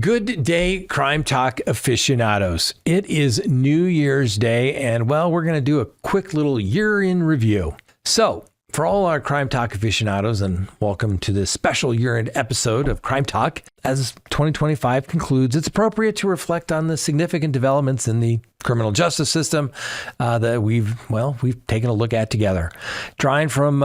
Good day, Crime Talk aficionados. It is New Year's Day, and well, we're going to do a quick little year in review. So, for all our Crime Talk aficionados, and welcome to this special year-end episode of Crime Talk. As 2025 concludes, it's appropriate to reflect on the significant developments in the criminal justice system that we've taken a look at together. Drawing from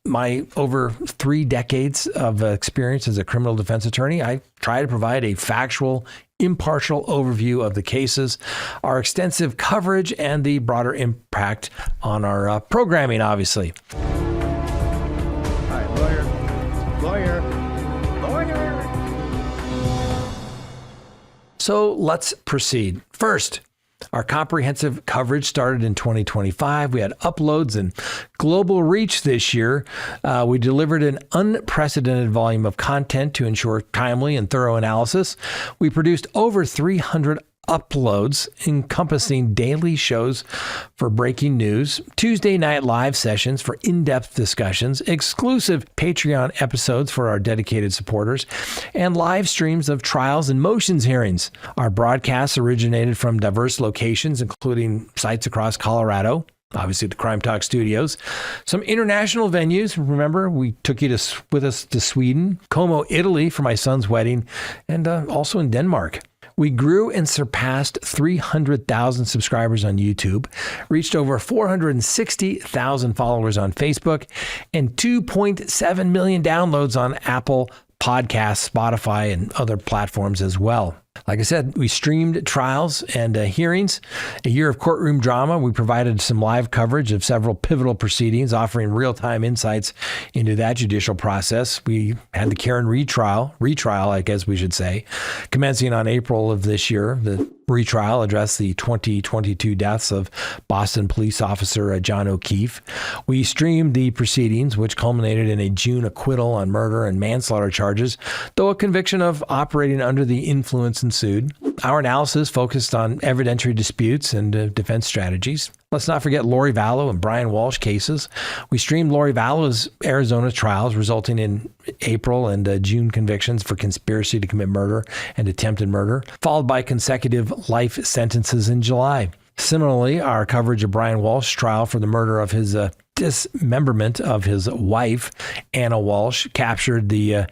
my over 3 decades of experience as a criminal defense attorney, I try to provide a factual, impartial overview of the cases, our extensive coverage, and the broader impact on our programming, obviously. Lawyer. So let's proceed. First, our comprehensive coverage started in 2025. We had uploads and global reach this year. We delivered an unprecedented volume of content to ensure timely and thorough analysis. We produced over 300 uploads encompassing daily shows for breaking news, Tuesday night live sessions for in-depth discussions, exclusive Patreon episodes for our dedicated supporters, and live streams of trials and motions hearings. Our broadcasts originated from diverse locations, including sites across Colorado, obviously the Crime Talk studios, some international venues. Remember, we took you with us to Sweden, Como, Italy for my son's wedding, and also in Denmark. We grew and surpassed 300,000 subscribers on YouTube, reached over 460,000 followers on Facebook, and 2.7 million downloads on Apple Podcasts, Spotify, and other platforms as well. Like I said, we streamed trials and hearings, a year of courtroom drama. We provided some live coverage of several pivotal proceedings, offering real-time insights into that judicial process. We had the Karen retrial, I guess we should say, commencing on April of this year. The retrial addressed the 2022 deaths of Boston police officer John O'Keefe. We streamed the proceedings, which culminated in a June acquittal on murder and manslaughter charges, though a conviction of operating under the influence ensued. Our analysis focused on evidentiary disputes and defense strategies. Let's not forget Lori Vallow and Brian Walshe cases. We streamed Lori Vallow's Arizona trials, resulting in April and June convictions for conspiracy to commit murder and attempted murder, followed by consecutive life sentences in July. Similarly, our coverage of Brian Walshe's trial for the murder of his dismemberment of his wife, Anna Walshe, captured the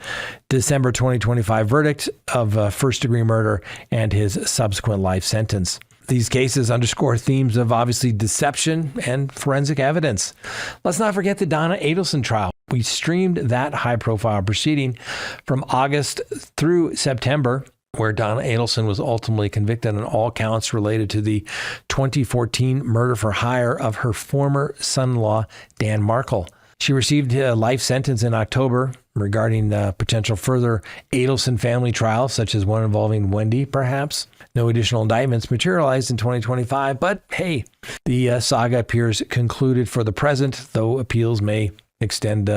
December 2025 verdict of first-degree murder and his subsequent life sentence. These cases underscore themes of obviously deception and forensic evidence. Let's not forget the Donna Adelson trial. We streamed that high-profile proceeding from August through September, where Donna Adelson was ultimately convicted on all counts related to the 2014 murder for hire of her former son-in-law, Dan Markle. She received a life sentence in October regarding potential further Adelson family trials, such as one involving Wendy, perhaps. No additional indictments materialized in 2025, but hey, the saga appears concluded for the present, though appeals may extend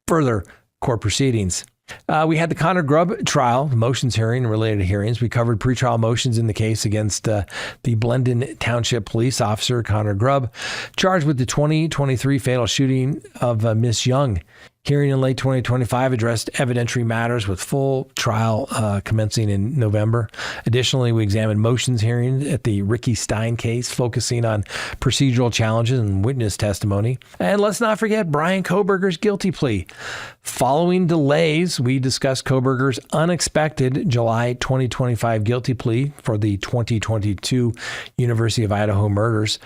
further court proceedings. We had the Connor Grubb trial, motions hearing and related hearings. We covered pretrial motions in the case against the Blendon Township police officer, Connor Grubb, charged with the 2023 fatal shooting of Miss Young. Hearing in late 2025 addressed evidentiary matters with full trial commencing in November. Additionally, we examined motions hearing at the Ricky Stein case, focusing on procedural challenges and witness testimony. And let's not forget Bryan Kohberger's guilty plea. Following delays, we discussed Kohberger's unexpected July 2025 guilty plea for the 2022 University of Idaho murders,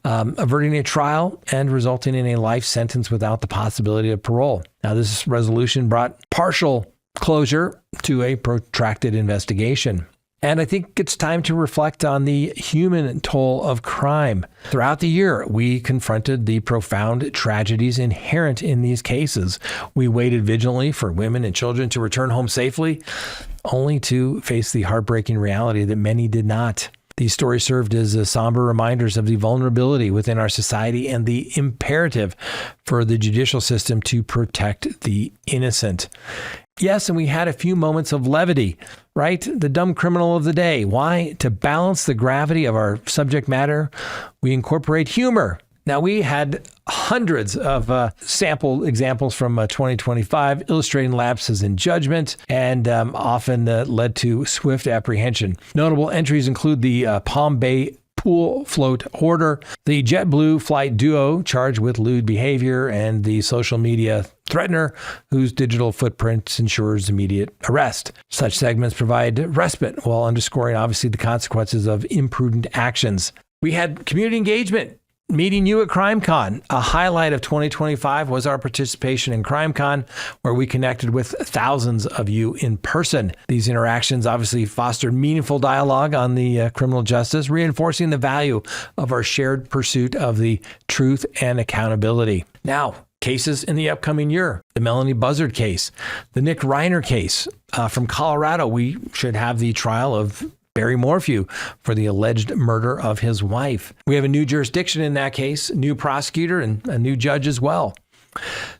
averting a trial and resulting in a life sentence without the possibility of parole. Now, this resolution brought partial closure to a protracted investigation. And I think it's time to reflect on the human toll of crime. Throughout the year, we confronted the profound tragedies inherent in these cases. We waited vigilantly for women and children to return home safely, only to face the heartbreaking reality that many did not. These stories served as somber reminders of the vulnerability within our society and the imperative for the judicial system to protect the innocent. Yes, and we had a few moments of levity, right? The dumb criminal of the day. Why? To balance the gravity of our subject matter, we incorporate humor. Now, we had hundreds of sample examples from 2025 illustrating lapses in judgment and often led to swift apprehension. Notable entries include the Palm Bay pool float hoarder, the JetBlue flight duo charged with lewd behavior, and the social media threatener whose digital footprint ensures immediate arrest. Such segments provide respite while underscoring, obviously, the consequences of imprudent actions. We had community engagement. Meeting you at CrimeCon. A highlight of 2025 was our participation in CrimeCon, where we connected with thousands of you in person. These interactions obviously fostered meaningful dialogue on the criminal justice, reinforcing the value of our shared pursuit of the truth and accountability. Now, cases in the upcoming year. The Mellanie Buzzard case, the Nick Reiner case from Colorado. We should have the trial of Barry Morphew for the alleged murder of his wife. We have a new jurisdiction in that case, new prosecutor, and a new judge as well.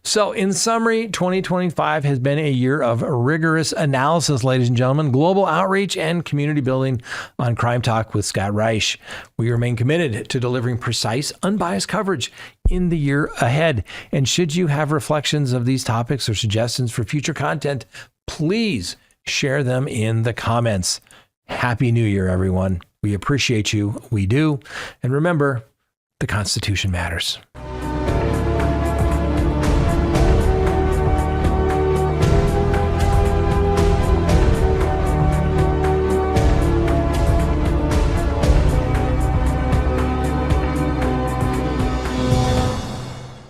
So in summary, 2025 has been a year of rigorous analysis, ladies and gentlemen, global outreach and community building on Crime Talk with Scott Reich. We remain committed to delivering precise, unbiased coverage in the year ahead. And should you have reflections of these topics or suggestions for future content, please share them in the comments. Happy New Year, everyone. We appreciate you. We do. And remember, the Constitution matters.